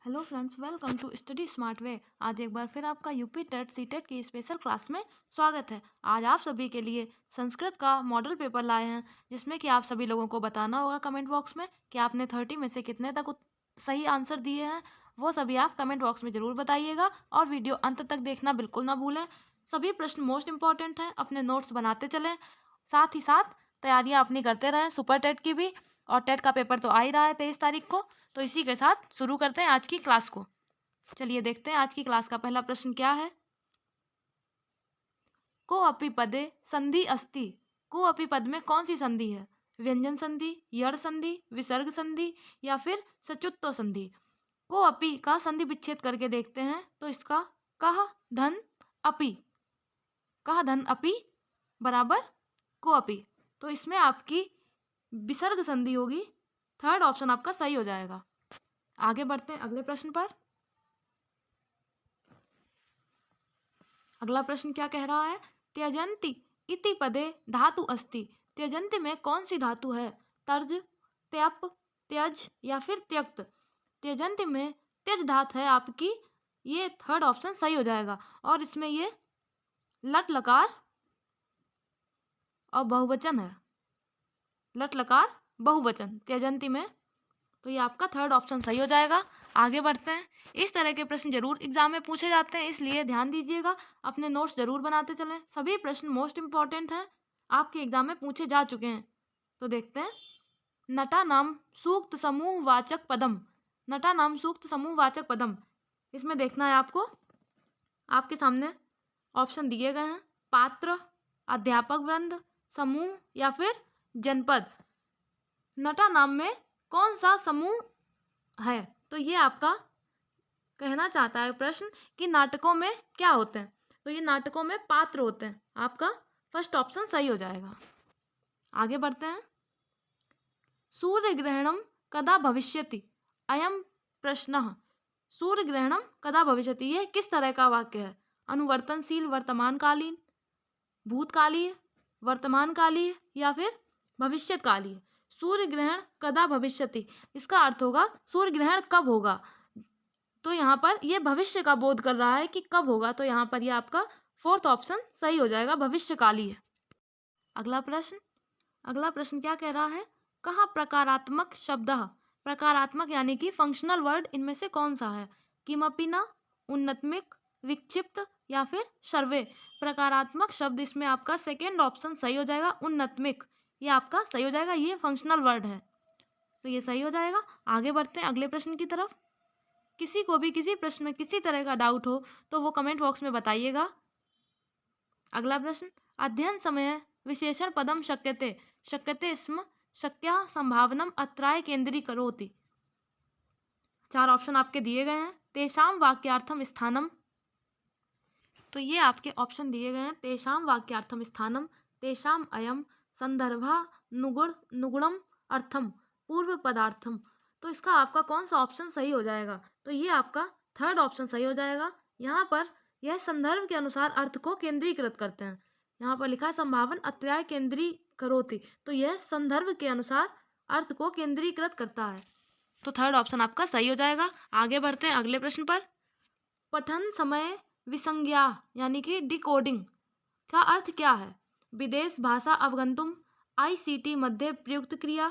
Hello friends, welcome to study smart way. आज एक बार फिर आपका यूपी टेट सीटेट की स्पेशल क्लास में स्वागत है। आज आप सभी के लिए संस्कृत का मॉडल पेपर लाए हैं, जिसमें कि आप सभी लोगों को बताना होगा कमेंट बॉक्स में कि आपने 30 में से कितने तक सही आंसर दिए हैं। वो सभी आप कमेंट बॉक्स में ज़रूर बताइएगा और वीडियो अंत तक देखना बिल्कुल ना भूलें। सभी प्रश्न मोस्ट इंपॉर्टेंट हैं, अपने नोट्स बनाते चलें। साथ ही साथ तैयारियाँ अपनी करते रहें, सुपर टेट की भी। और टेट का पेपर तो आ ही रहा है 23 तारीख को। तो इसी के साथ शुरू करते हैं आज की क्लास को। चलिए देखते हैं आज की क्लास का पहला प्रश्न क्या है। को अपि पदे संधि अस्ति। को अपि पद में कौन सी संधि है? व्यंजन संधि, यड़ संधि, विसर्ग संधि या फिर सचुत्व संधि। को अपि का संधि विच्छेद करके देखते हैं तो इसका कह धन अपि, कह धन अपि बराबर को अपि। तो इसमें आपकी विसर्ग संधि होगी। थर्ड ऑप्शन आपका सही हो जाएगा। आगे बढ़ते हैं अगले प्रश्न पर। अगला प्रश्न क्या कह रहा है? त्यजंती इति पदे धातु अस्ति। त्यजंती में कौन सी धातु है? तर्ज, त्यप, त्यज या फिर त्यक्त। त्यजंती में त्यज धातु है आपकी। ये थर्ड ऑप्शन सही हो जाएगा। और इसमें ये लट लकार और बहुवचन है। लट लकार बहुवचन त्यजंती में। तो ये आपका थर्ड ऑप्शन सही हो जाएगा। आगे बढ़ते हैं। इस तरह के प्रश्न जरूर एग्जाम में पूछे जाते हैं, इसलिए ध्यान दीजिएगा, अपने नोट्स जरूर बनाते चलें। सभी प्रश्न मोस्ट इंपॉर्टेंट हैं, आपके एग्जाम में पूछे जा चुके हैं। तो देखते हैं। नटा नाम सूक्त समूह वाचक पदम। नटा नाम सूक्त समूह वाचक पदम, इसमें देखना है आपको। आपके सामने ऑप्शन दिए गए हैं। पात्र, अध्यापक वृंद, समूह या फिर जनपद। नटा नाम में कौन सा समूह है? तो ये आपका कहना चाहता है प्रश्न कि नाटकों में क्या होते हैं। तो ये नाटकों में पात्र होते हैं। आपका फर्स्ट ऑप्शन सही हो जाएगा। आगे बढ़ते हैं। सूर्य ग्रहणम कदा भविष्यति अयम प्रश्नः। सूर्य ग्रहणम कदा भविष्यति, ये किस तरह का वाक्य है? अनुवर्तनशील वर्तमानकालीन, भूतकालीय, वर्तमानकालीय या फिर भविष्यकालीय। सूर्य ग्रहण कदा भविष्यति, इसका अर्थ होगा सूर्य ग्रहण कब होगा। तो यहाँ पर यह भविष्य का बोध कर रहा है कि कब होगा। तो यहाँ पर यह आपका फोर्थ ऑप्शन सही हो जाएगा, भविष्यकालीय। अगला प्रश्न क्या कह रहा है? कहाँ प्रकारात्मक शब्द। प्रकारात्मक यानी कि फंक्शनल वर्ड इनमें से कौन सा है? किमपि न, उन्नतमिक, विक्षिप्त या फिर सर्वे। प्रकारात्मक शब्द इसमें आपका सेकेंड ऑप्शन सही हो जाएगा, उन्नतमिक। ये आपका सही हो जाएगा, ये फंक्शनल वर्ड है, तो ये सही हो जाएगा। आगे बढ़ते हैं अगले प्रश्न की तरफ। किसी को भी किसी प्रश्न में किसी तरह का डाउट हो तो वो कमेंट बॉक्स में बताइएगा। अगला प्रश्न, अध्ययन समय विशेषण पदम शक्यते। शक्यते स्म शक्या संभावनम अत्राय केंद्रीकरोति। 4 ऑप्शन आपके दिए गए हैं। तेषाम वाक्यार्थम स्थानम, तो ये आपके ऑप्शन दिए गए हैं। तेषाम वाक्यार्थम स्थानम, तेषाम अयम, संदर्भा, नुगुणम अर्थम, पूर्व पदार्थम। तो इसका आपका कौन सा ऑप्शन सही हो जाएगा? तो ये आपका थर्ड ऑप्शन सही हो जाएगा। यहाँ पर यह संदर्भ के अनुसार अर्थ को केंद्रीकृत करते हैं। यहाँ पर लिखा है संभावन अत्रय केंद्री करोति, तो यह संदर्भ के अनुसार अर्थ को केंद्रीकृत करता है। तो थर्ड ऑप्शन आपका सही हो जाएगा। आगे बढ़ते हैं अगले प्रश्न पर। पठन समय विसंज्ञा यानी कि डिकोडिंग का अर्थ क्या है? विदेश भाषा अवगंतुम, ICT मध्ये प्रयुक्त क्रिया,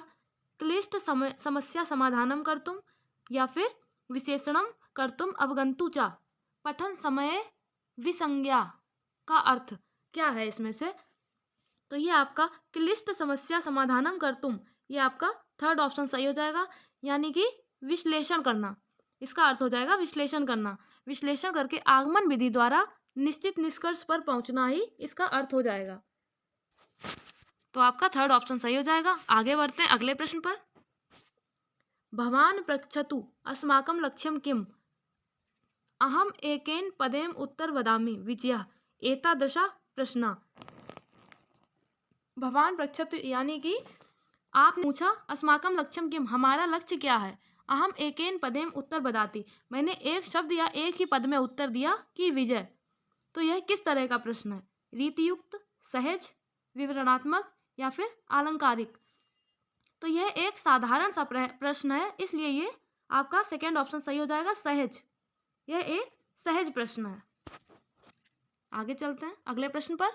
क्लिष्ट समस्या समाधानम कर्तुम या फिर विशेषणम कर्तुम अवगंतु च। पठन समय विसंज्ञा का अर्थ क्या है इसमें से? तो ये आपका क्लिष्ट समस्या समाधानम कर्तुम, ये आपका थर्ड ऑप्शन सही हो जाएगा, यानी कि विश्लेषण करना। इसका अर्थ हो जाएगा विश्लेषण करना। विश्लेषण करके आगमन विधि द्वारा निश्चित निष्कर्ष पर पहुंचना ही इसका अर्थ हो जाएगा। तो आपका थर्ड ऑप्शन सही हो जाएगा। आगे बढ़ते हैं अगले प्रश्न पर। भवान पृच्छतु अस्माकं लक्ष्यं किम, अहम एकेन पदेन उत्तर वदामि विजयः। एतादृश प्रश्न। भवान पृच्छतु यानी कि आपने पूछा अस्माकं लक्ष्यं किम, हमारा लक्ष्य क्या है। अहम एकेन पदेन उत्तर वदाति, मैंने एक शब्द या एक ही पद में उत्तर दिया कि विजय। तो यह किस तरह का प्रश्न है? रीतियुक्त, सहज, विवरणात्मक या फिर आलंकारिक। तो यह एक साधारण सा प्रश्न है, इसलिए ये आपका सेकेंड ऑप्शन सही हो जाएगा, सहज। यह एक सहज प्रश्न है। आगे चलते हैं अगले प्रश्न पर।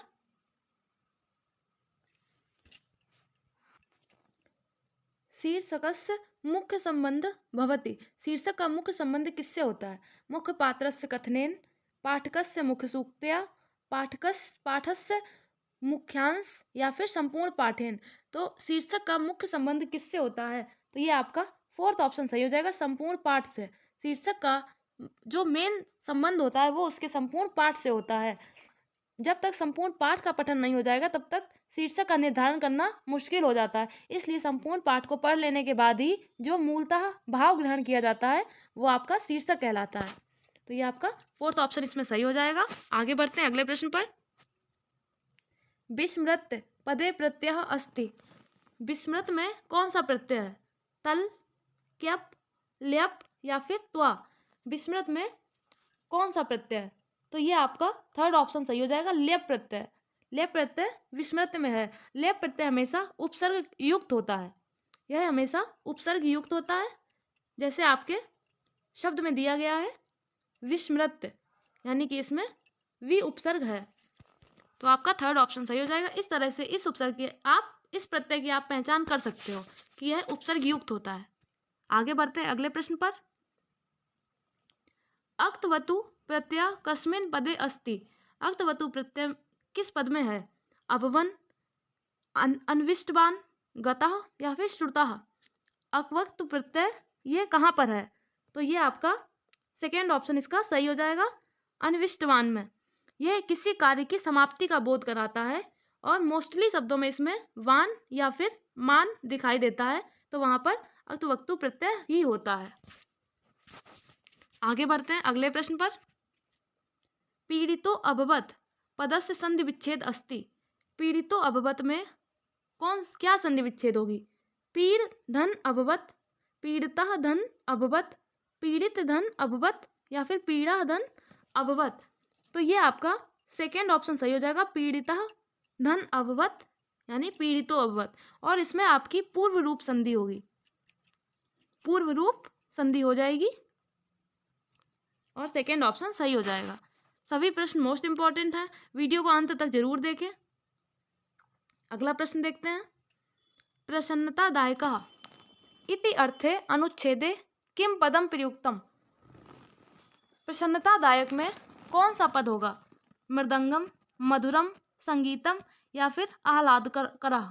शीर्षकस्य मुख्य संबंध भवति। शीर्षक का मुख्य संबंध किससे होता है? मुख्य पात्रस्य कथनेन, पाठकस्य मुख्य सूक्तया, पाठस्य मुख्यांश या फिर संपूर्ण पाठेन। तो शीर्षक का मुख्य संबंध किससे होता है? तो ये आपका फोर्थ ऑप्शन सही हो जाएगा, संपूर्ण पाठ से। शीर्षक का जो मेन संबंध होता है वो उसके संपूर्ण पाठ से होता है। जब तक संपूर्ण पाठ का पठन नहीं हो जाएगा तब तक शीर्षक का निर्धारण करना मुश्किल हो जाता है। इसलिए संपूर्ण पाठ को पढ़ लेने के बाद ही जो मूलतः भाव ग्रहण किया जाता है वो आपका शीर्षक कहलाता है। तो ये आपका फोर्थ ऑप्शन इसमें सही हो जाएगा। आगे बढ़ते हैं अगले प्रश्न पर। विस्मृत पदे प्रत्यय अस्ति। विस्मृत में कौन सा प्रत्यय है? तल, क्यप, ल्यप या फिर त्वा। विस्मृत में कौन सा प्रत्यय है? तो ये आपका थर्ड ऑप्शन सही हो जाएगा, लेप प्रत्यय। लेप प्रत्यय विस्मृत में है। लेप प्रत्यय हमेशा उपसर्ग युक्त होता है। यह हमेशा उपसर्ग युक्त होता है। जैसे आपके शब्द में दिया गया है विस्मृत, यानी कि इसमें वि उपसर्ग है। तो आपका थर्ड ऑप्शन सही हो जाएगा। इस तरह से इस उपसर्ग की इस प्रत्यय की आप पहचान कर सकते हो कि यह उपसर्ग युक्त होता है। आगे बढ़ते हैं अगले प्रश्न पर। अक्तवतु प्रत्यय कस्मिन् पदे अस्ति। अक्तवतु प्रत्यय किस पद में है? अभवन, अन्विष्टवान, गतः या फिर श्रुतः। अक्तवतु प्रत्यय ये कहाँ पर है? तो ये आपका सेकेंड ऑप्शन इसका सही हो जाएगा, अन्विष्टवान में। यह किसी कार्य की समाप्ति का बोध कराता है और मोस्टली शब्दों में इसमें वान या फिर मान दिखाई देता है, तो वहां पर अक्तवतु प्रत्यय ही होता है। आगे बढ़ते हैं अगले प्रश्न पर। पीड़ितो अभवत पदस्य संधि विच्छेद अस्ति। पीड़ितो अभवत में क्या संधि विच्छेद होगी? पीड़ धन अभवत, पीड़ितः धन अभवत, पीड़ित धन अभवत या फिर पीड़ा धन अभवत। तो ये आपका सेकेंड ऑप्शन सही हो जाएगा, पीड़ितः धन अभवत यानी पीड़ितो अभवत। और इसमें आपकी पूर्व रूप संधि होगी, पूर्व रूप संधि हो जाएगी और सेकेंड ऑप्शन सही हो जाएगा। सभी प्रश्न मोस्ट इंपॉर्टेंट हैं, वीडियो को अंत तक जरूर देखें। अगला प्रश्न देखते हैं। प्रसन्नतादायकः इति अर्थे अनुच्छेदे किम पदम प्रयुक्तम। प्रसन्नतादायक में कौन सा पद होगा? मृदंगम, मधुरम, संगीतम या फिर आह्लादकरः।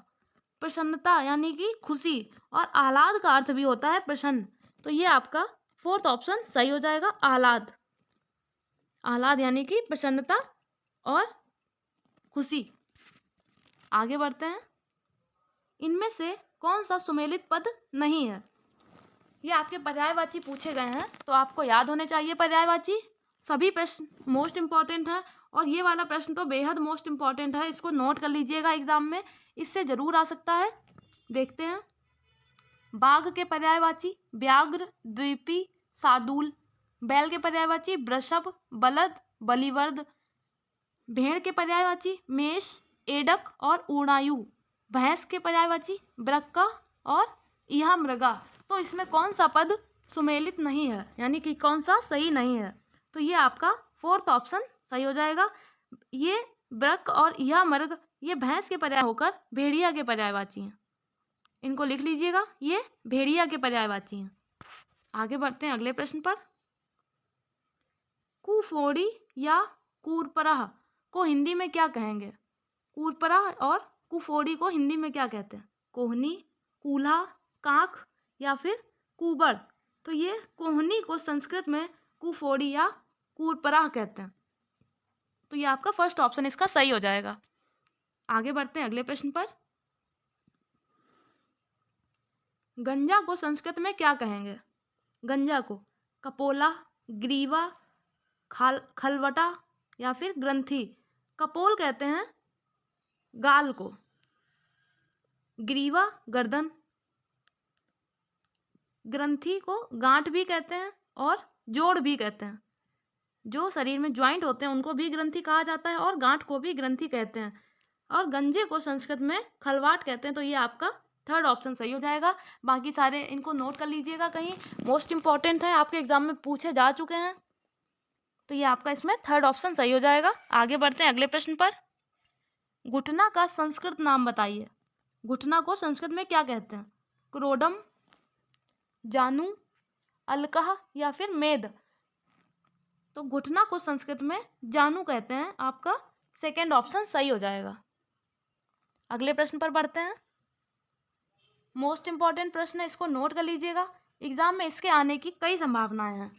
प्रसन्नता यानी कि खुशी और आह्लाद का अर्थ भी होता है प्रसन्न। तो ये आपका फोर्थ ऑप्शन सही हो जाएगा, आह्लाद। आह्लाद यानी कि प्रसन्नता और खुशी। आगे बढ़ते हैं। इनमें से कौन सा सुमेलित पद नहीं है? ये आपके पर्यायवाची पूछे गए हैं तो आपको याद होने चाहिए पर्यायवाची। सभी प्रश्न मोस्ट इंपॉर्टेंट है और ये वाला प्रश्न तो बेहद मोस्ट इंपॉर्टेंट है, इसको नोट कर लीजिएगा एग्जाम में, इससे जरूर आ सकता है। देखते हैं। बाघ के पर्यायवाची व्याघ्र, द्वीपी, शार्दूल। बैल के पर्यायवाची वृषभ, बलद, बलिवर्द। भेड़ के पर्यायवाची मेष, एडक और ऊर्णायु। भैंस के पर्यायवाची ब्रक्का और इहा मृगा। तो इसमें कौन सा पद सुमेलित नहीं है, यानी कि कौन सा सही नहीं है? तो ये आपका फोर्थ ऑप्शन सही हो जाएगा। ये ब्रक और इहा मृग ये भैंस के पर्याय होकर भेड़िया के पर्यायवाची हैं। इनको लिख लीजिएगा, ये भेड़िया के पर्यायवाची हैं। आगे बढ़ते हैं अगले प्रश्न पर। कुफोड़ी या कूरपराह को हिंदी में क्या कहेंगे? कूरपराह और कुफोड़ी को हिंदी में क्या कहते हैं? कोहनी, कूल्हा, काख या फिर कुबड़। तो ये कोहनी को संस्कृत में कुफोड़ी या कूरपराह कहते हैं। तो ये आपका फर्स्ट ऑप्शन इसका सही हो जाएगा। आगे बढ़ते हैं अगले प्रश्न पर। गंजा को संस्कृत में क्या कहेंगे? गंजा को कपोला, ग्रीवा, खलवटा या फिर ग्रंथि। कपोल कहते हैं गाल को, ग्रीवा गर्दन, ग्रंथि को गांठ भी कहते हैं और जोड़ भी कहते हैं। जो शरीर में ज्वाइंट होते हैं उनको भी ग्रंथि कहा जाता है और गांठ को भी ग्रंथि कहते हैं। और गंजे को संस्कृत में खलवाट कहते हैं। तो ये आपका थर्ड ऑप्शन सही हो जाएगा। बाकी सारे इनको नोट कर लीजिएगा, कहीं मोस्ट इंपॉर्टेंट है, आपके एग्जाम में पूछे जा चुके हैं। तो ये आपका इसमें थर्ड ऑप्शन सही हो जाएगा। आगे बढ़ते हैं अगले प्रश्न पर। घुटना का संस्कृत नाम बताइए। घुटना को संस्कृत में क्या कहते हैं? क्रोडम, जानू, अलकह या फिर मेद? तो घुटना को संस्कृत में जानू कहते हैं। आपका सेकंड ऑप्शन सही हो जाएगा। अगले प्रश्न पर बढ़ते हैं। मोस्ट इंपॉर्टेंट प्रश्न है, इसको नोट कर लीजिएगा, एग्जाम में इसके आने की कई संभावनाएं हैं।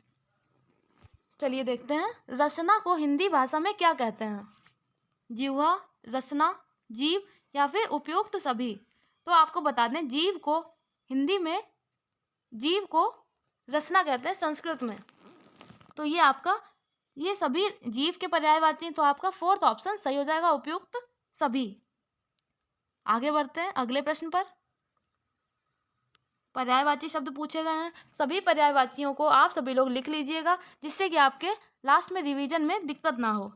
चलिए देखते हैं, रचना को हिंदी भाषा में क्या कहते हैं? जिह्वा, रचना, जीव या फिर उपयुक्त सभी? तो आपको बता दें, जीव को हिंदी में जीव को रचना कहते हैं संस्कृत में। तो ये आपका ये सभी जीव के पर्यायवाची, तो आपका फोर्थ ऑप्शन सही हो जाएगा, उपयुक्त सभी। आगे बढ़ते हैं अगले प्रश्न पर। पर्यायवाची शब्द पूछे गए हैं, सभी पर्यायवाचियों को आप सभी लोग लिख लीजिएगा, जिससे कि आपके लास्ट में रिवीजन में दिक्कत ना हो।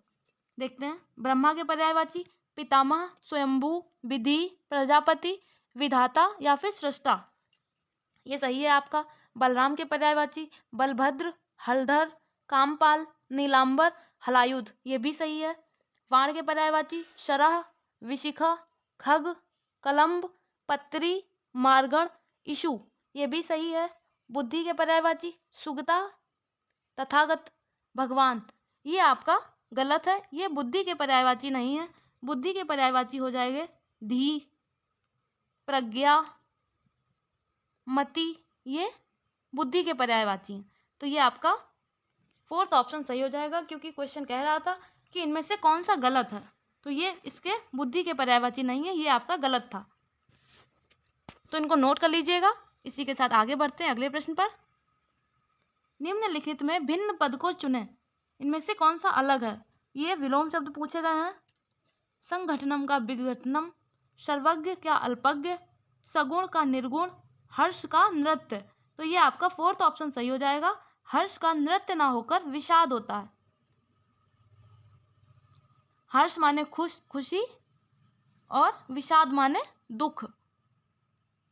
देखते हैं, ब्रह्मा के पर्यायवाची पितामह, स्वयंभू, विधि, प्रजापति, विधाता या फिर सृष्टा? ये सही है आपका। बलराम के पर्यायवाची बलभद्र, हलधर, कामपाल, नीलांबर, हलायुध? ये भी सही है। वाण के पर्यायवाची शरह, विशिखा, खग, कलम्ब, पत्री, मार्गण, इशु? ये भी सही है। बुद्धि के पर्यायवाची सुगता, तथागत, भगवान? ये आपका गलत है, ये बुद्धि के पर्यायवाची नहीं है। बुद्धि के पर्यायवाची हो जाएंगे धी, प्रज्ञा, मति, ये बुद्धि के पर्यायवाची हैं। तो ये आपका फोर्थ ऑप्शन सही हो जाएगा, क्योंकि क्वेश्चन कह रहा था कि इनमें से कौन सा गलत है, तो ये इसके बुद्धि के पर्यायवाची नहीं है, ये आपका गलत था। तो इनको नोट कर लीजिएगा। इसी के साथ आगे बढ़ते हैं अगले प्रश्न पर। निम्नलिखित में भिन्न पद को चुनें, इनमें से कौन सा अलग है? ये विलोम शब्द पूछे गए हैं। संगठनम का विघटनम, सर्वज्ञ क्या अल्पज्ञ, सगुण का निर्गुण, हर्ष का नृत्य? तो ये आपका फोर्थ ऑप्शन सही हो जाएगा। हर्ष का नृत्य ना होकर विषाद होता है। हर्ष माने खुशी और विषाद माने दुख।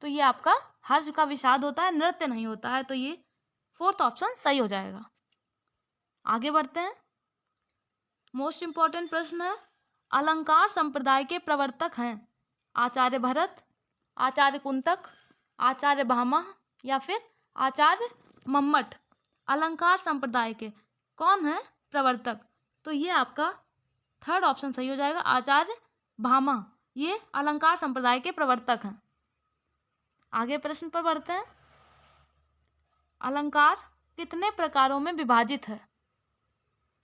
तो ये आपका हर्ष का विषाद होता है, नृत्य नहीं होता है। तो ये फोर्थ ऑप्शन सही हो जाएगा। आगे बढ़ते हैं। मोस्ट इंपॉर्टेंट प्रश्न है, अलंकार संप्रदाय के प्रवर्तक हैं आचार्य भरत, आचार्य कुंतक, आचार्य भामा या फिर आचार्य मम्मट? अलंकार संप्रदाय के कौन है प्रवर्तक? तो ये आपका थर्ड ऑप्शन सही हो जाएगा, आचार्य भामा। ये अलंकार संप्रदाय के प्रवर्तक हैं। आगे प्रश्न पर बढ़ते हैं। अलंकार कितने प्रकारों में विभाजित है?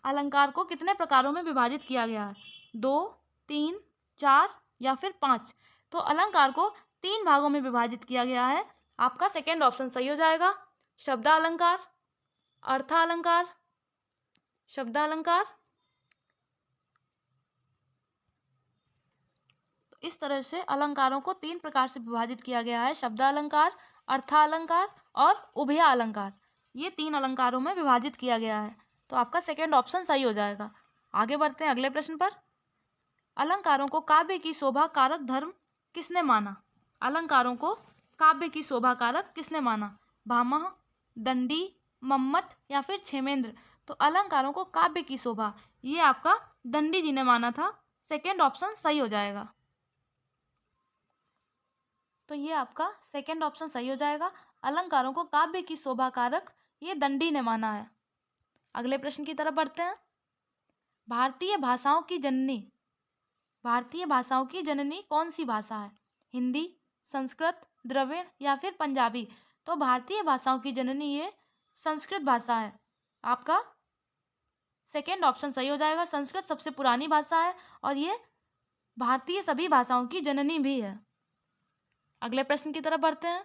अलंकार को कितने प्रकारों में विभाजित किया गया है? 2, 3, 4 या फिर 5? तो अलंकार को 3 भागों में विभाजित किया गया है। आपका सेकेंड ऑप्शन सही हो जाएगा, शब्दालंकार, अर्थालंकार, शब्दालंकार। तो इस तरह से अलंकारों को 3 प्रकार से विभाजित किया गया है, शब्दालंकार, अर्थालंकार और उभय अलंकार। ये 3 अलंकारों में विभाजित किया गया है। तो आपका सेकेंड ऑप्शन सही हो जाएगा। आगे बढ़ते हैं अगले प्रश्न पर। अलंकारों को काव्य की शोभा कारक धर्म किसने माना? अलंकारों को काव्य की शोभा कारक किसने माना? भामह, दंडी, मम्मट या फिर क्षेमेंद्र? तो अलंकारों को काव्य की शोभा, ये आपका दंडी जी ने माना था। सेकेंड ऑप्शन सही हो जाएगा। तो ये आपका सेकेंड ऑप्शन सही हो जाएगा। अलंकारों को काव्य की शोभा कारक ये दंडी ने माना है। अगले प्रश्न की तरफ बढ़ते हैं। भारतीय भाषाओं की जननी, भारतीय भाषाओं की जननी कौन सी भाषा है? हिंदी, संस्कृत, द्रविड़ या फिर पंजाबी? तो भारतीय भाषाओं की जननी ये संस्कृत भाषा है। आपका सेकेंड ऑप्शन सही हो जाएगा। संस्कृत सबसे पुरानी भाषा है और ये भारतीय सभी भाषाओं की जननी भी है। अगले प्रश्न की तरफ बढ़ते हैं।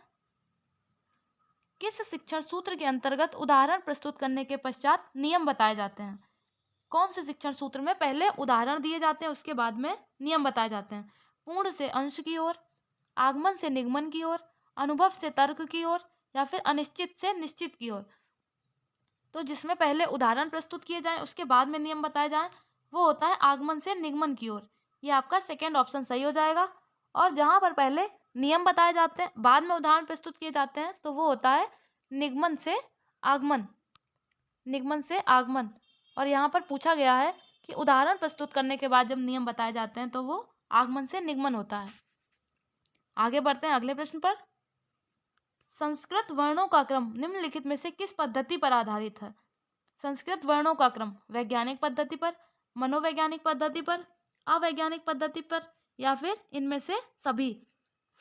किस शिक्षण सूत्र के अंतर्गत उदाहरण प्रस्तुत करने के पश्चात नियम बताए जाते हैं? कौन से शिक्षण सूत्र में पहले उदाहरण दिए जाते हैं, उसके बाद में नियम बताए जाते हैं? पूर्ण से अंश की ओर, आगमन से निगमन की ओर, अनुभव से तर्क की ओर या फिर अनिश्चित से निश्चित की ओर? तो जिसमें पहले उदाहरण प्रस्तुत किए जाएं उसके बाद में नियम बताए जाएं, वो होता है आगमन से निगमन की ओर। ये आपका सेकेंड ऑप्शन सही हो जाएगा। और जहाँ पर पहले नियम बताए जाते हैं, बाद में उदाहरण प्रस्तुत किए जाते हैं, तो वो होता है निगमन से आगमन। निगमन से आगमन। और यहाँ पर पूछा गया है कि उदाहरण प्रस्तुत करने के बाद जब नियम बताए जाते हैं तो वो आगमन से निगमन होता है। आगे बढ़ते हैं अगले प्रश्न पर। संस्कृत वर्णों का क्रम निम्नलिखित में से किस पद्धति पर आधारित है? संस्कृत वर्णों का क्रम वैज्ञानिक पद्धति पर, मनोवैज्ञानिक पद्धति पर, अवैज्ञानिक पद्धति पर, या फिर इनमें से सभी?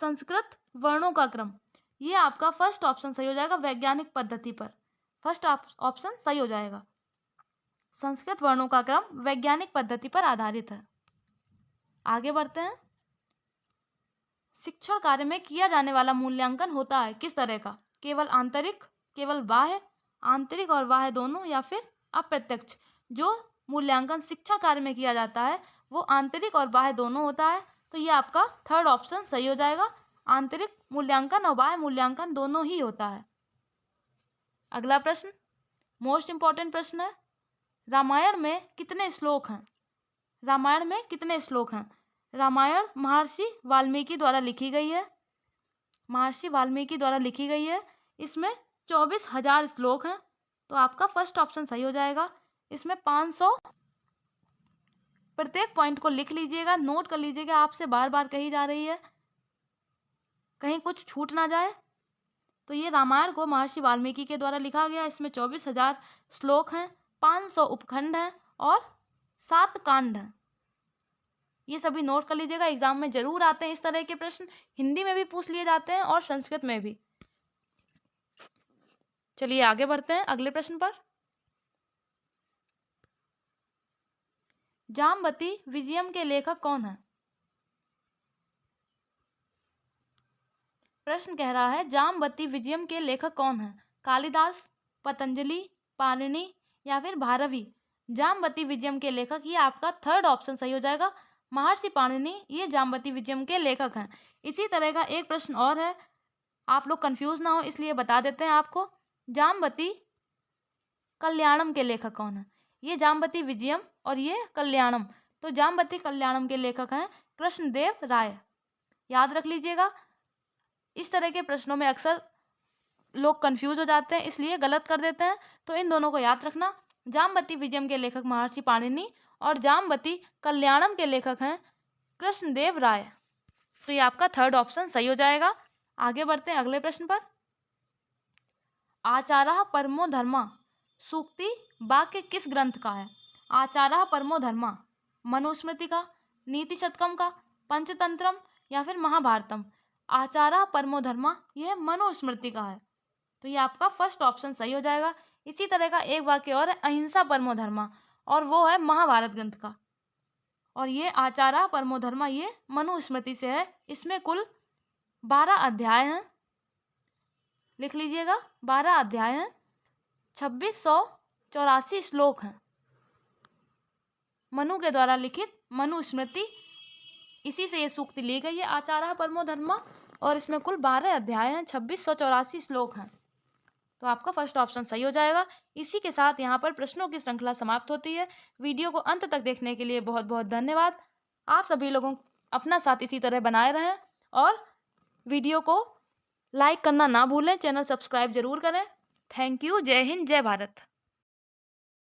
संस्कृत वर्णों का क्रम, ये आपका फर्स्ट ऑप्शन सही हो जाएगा, वैज्ञानिक पद्धति पर। फर्स्ट ऑप्शन सही हो जाएगा। संस्कृत वर्णों का क्रम वैज्ञानिक पद्धति पर आधारित है। आगे बढ़ते हैं। शिक्षण कार्य में किया जाने वाला मूल्यांकन होता है किस तरह का? केवल आंतरिक, केवल बाह्य, आंतरिक और बाह्य दोनों, या फिर अप्रत्यक्ष? जो मूल्यांकन शिक्षा कार्य में किया जाता है वो आंतरिक और बाह्य दोनों होता है, तो ये आपका थर्ड ऑप्शन सही हो जाएगा। आंतरिक मूल्यांकन और बाह्य मूल्यांकन दोनों ही होता है। अगला प्रश्न मोस्ट इंपॉर्टेंट प्रश्न है। रामायण में कितने श्लोक हैं? रामायण में कितने श्लोक हैं? रामायण महर्षि वाल्मीकि द्वारा लिखी गई है। महर्षि वाल्मीकि द्वारा लिखी गई है। इसमें 24,000 श्लोक हैं, तो आपका फर्स्ट ऑप्शन सही हो जाएगा। इसमें 500, प्रत्येक पॉइंट को लिख लीजिएगा, नोट कर लीजिएगा, आपसे बार बार कही जा रही है, कहीं कुछ छूट ना जाए। तो ये रामायण को महर्षि वाल्मीकि के द्वारा लिखा गया। इसमें 24,000 श्लोक हैं, 500 उपखंड हैं और 7 कांड हैं। ये सभी नोट कर लीजिएगा, एग्जाम में जरूर आते हैं इस तरह के प्रश्न। हिंदी में भी पूछ लिए जाते हैं और संस्कृत में भी। चलिए आगे बढ़ते हैं अगले प्रश्न पर। जामवती विजयम के लेखक कौन है? प्रश्न कह रहा है जामवती विजयम के लेखक कौन है? कालिदास, पतंजलि, पाणिनि, या फिर भारवी? जामवती विजयम के लेखक, ये आपका थर्ड ऑप्शन सही हो जाएगा, महर्षि पाणिनि, ये जामवती विजयम के लेखक हैं। इसी तरह का एक प्रश्न और है, आप लोग कंफ्यूज ना हो इसलिए बता देते हैं आपको। जामवती कल्याणम के लेखक कौन है? ये जामवती विजयम और ये कल्याणम, तो जामवती कल्याणम के लेखक हैं कृष्णदेव राय। याद रख लीजिएगा, इस तरह के प्रश्नों में अक्सर लोग कंफ्यूज हो जाते हैं इसलिए गलत कर देते हैं, तो इन दोनों को याद रखना। जामवती विजयम के लेखक महर्षि पाणिनि और जामवती कल्याणम के लेखक हैं कृष्णदेव राय। तो ये आपका थर्ड ऑप्शन सही हो जाएगा। आगे बढ़ते हैं अगले प्रश्न पर। आचार्य परमो धर्मा सूक्ति वाक्य किस ग्रंथ का है? आचार्य परमो धर्मा मनुस्मृति का, नीति शतकम का, पंचतंत्रम, या फिर महाभारतम? आचार्य परमो धर्मा यह मनुस्मृति का है, तो ये आपका फर्स्ट ऑप्शन सही हो जाएगा। इसी तरह का एक वाक्य और है, अहिंसा परमो धर्मा, और वो है महाभारत ग्रंथ का। और ये आचार्य परमो धर्मा ये मनुस्मृति से है। इसमें कुल 12 अध्याय हैं, लिख लीजिएगा, 12 अध्याय हैं, 2684 श्लोक हैं। मनु के द्वारा लिखित मनुस्मृति, इसी से ये सूक्ति ली गई है, आचार्य परमो धर्मा, और इसमें कुल 12 अध्याय हैं, 2684 श्लोक हैं। तो आपका फर्स्ट ऑप्शन सही हो जाएगा। इसी के साथ यहाँ पर प्रश्नों की श्रृंखला समाप्त होती है। वीडियो को अंत तक देखने के लिए बहुत बहुत धन्यवाद। आप सभी लोगों अपना साथ इसी तरह बनाए रहें और वीडियो को लाइक करना ना भूलें, चैनल सब्सक्राइब जरूर करें। Thank you. जय हिंद, जय भारत।